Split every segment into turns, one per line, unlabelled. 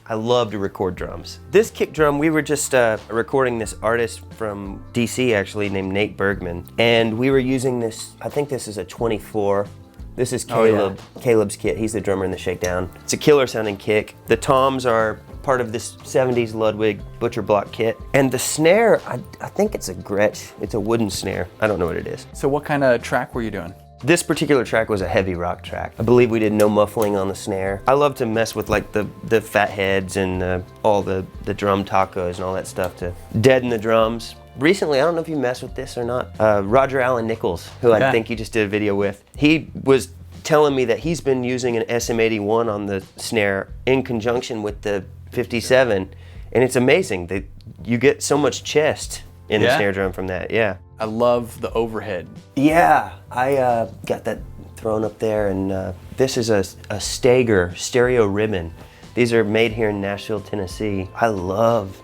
I love to record drums. This kick drum, we were just recording this artist from DC actually named Nate Bergman. And we were using this, I think this is a 24. This is Caleb, Caleb's kit. He's the drummer in the Shakedown. It's a killer sounding kick. The toms are part of this 70s Ludwig butcher block kit. And the snare, I think it's a Gretsch. It's a wooden snare. I don't know what it is.
So what kind of track were you doing?
This particular track was a heavy rock track. I believe we did no muffling on the snare. I love to mess with like the fat heads and all the drum tacos and all that stuff to deaden the drums. Recently, I don't know if you mess with this or not, Roger Allen Nichols, who I think you just did a video with, he was telling me that he's been using an SM81 on the snare in conjunction with the 57, and it's amazing that you get so much chest in the snare drum from that,
I love the overhead.
Yeah, I got that thrown up there, and this is a Stager stereo ribbon. These are made here in Nashville, Tennessee. I love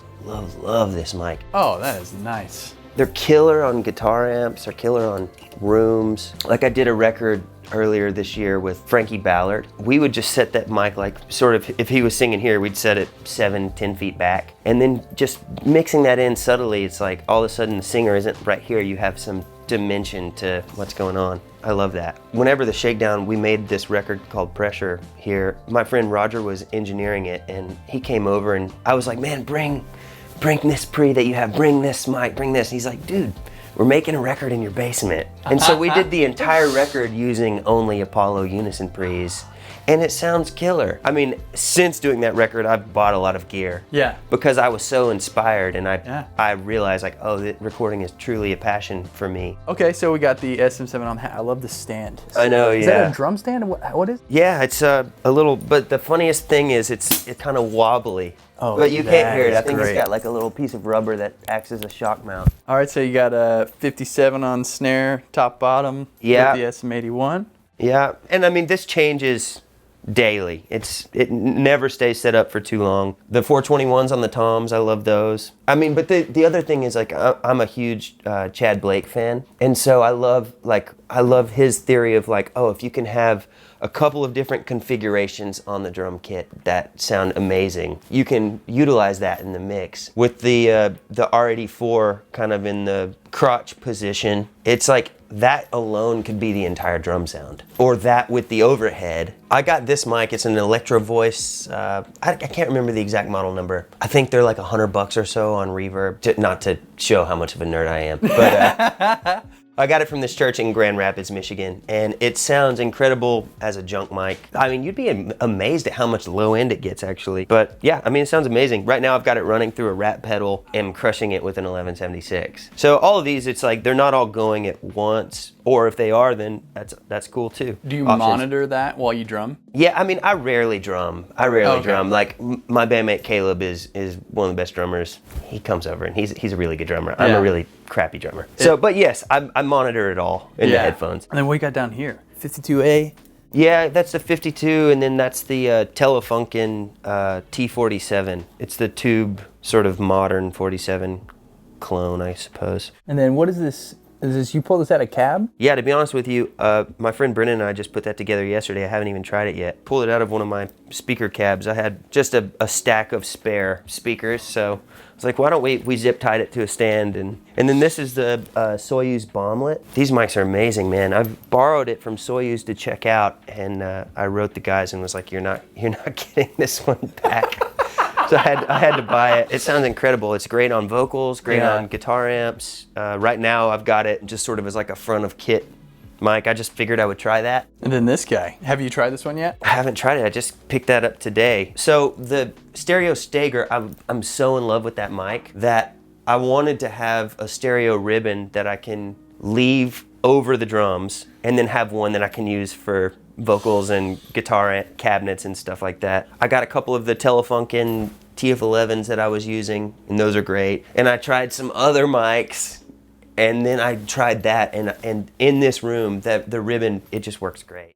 this mic.
Oh, that is nice.
They're killer on guitar amps, they're killer on rooms. Like I did a record earlier this year with Frankie Ballard. We would just set that mic like sort of, if he was singing here, we'd set it 7-10 feet back. And then just mixing that in subtly, it's like all of a sudden the singer isn't right here, you have some dimension to what's going on. I love that. Whenever the Shakedown, we made this record called Pressure here. My friend Roger was engineering it and he came over and I was like, man, bring this pre that you have, bring this mic, bring this. And he's like, dude, we're making a record in your basement. And so we did the entire record using only Apollo Unison pre's, and it sounds killer. I mean, since doing that record, I've bought a lot of gear.
Yeah.
Because I was so inspired, and I realized like, oh, the recording is truly a passion for me.
Okay, so we got the SM7 on the hat. I love the stand.
I know,
Is that a drum stand? What is it?
Yeah, it's a little, but the funniest thing is it's kind of wobbly.
Oh,
but you can't hear it. I think
great.
it's got like a little piece of rubber that acts as a shock mount.
All right, so you got a 57 on snare, top, bottom.
Yeah.
With the SM81.
Yeah, and I mean, this changes daily. It never stays set up for too long. The 421s on the toms, I love those. I mean, but the other thing is like I'm a huge Chad Blake fan, and so I love his theory of like, oh, if you can have a couple of different configurations on the drum kit that sound amazing, you can utilize that in the mix. With the R84 kind of in the crotch position, it's like that alone could be the entire drum sound. Or that with the overhead. I got this mic, it's an Electro Voice, I can't remember the exact model number. I think they're like $100 or so on Reverb, not to show how much of a nerd I am. But I got it from this church in Grand Rapids, Michigan, and it sounds incredible as a junk mic. I mean, you'd be amazed at how much low end it gets, actually. But yeah, I mean, it sounds amazing. Right now, I've got it running through a rat pedal and crushing it with an 1176. So all of these, it's like they're not all going at once, or if they are, then that's cool too.
Do you monitor that while you drum?
Yeah, I mean, I rarely drum. Drum. Like my bandmate Caleb is one of the best drummers. He comes over and he's a really good drummer. I'm a really crappy drummer. So, but yes, I monitor it all in the headphones.
And then what you got down here? 52A?
Yeah, that's the 52, and then that's the Telefunken T47. It's the tube sort of modern 47 clone, I suppose.
And then what is this? You pulled this out of cab?
Yeah, to be honest with you, my friend Brennan and I just put that together yesterday. I haven't even tried it yet. Pulled it out of one of my speaker cabs. I had just a stack of spare speakers, so I was like, why don't we zip tied it to a stand? And then this is the Soyuz Bomblet. These mics are amazing, man. I've borrowed it from Soyuz to check out, and I wrote the guys and was like, you're not getting this one back. So I had to buy it. It sounds incredible. It's great on vocals, great on guitar amps. Right now I've got it just sort of as like a front of kit mic. I just figured I would try that.
And then this guy. Have you tried this one yet?
I haven't tried it. I just picked that up today. So the stereo Stager, I'm so in love with that mic that I wanted to have a stereo ribbon that I can leave over the drums and then have one that I can use for vocals and guitar cabinets and stuff like that. I got a couple of the Telefunken TF11s that I was using, and those are great. And I tried some other mics, and then I tried that, and in this room, the ribbon, it just works great.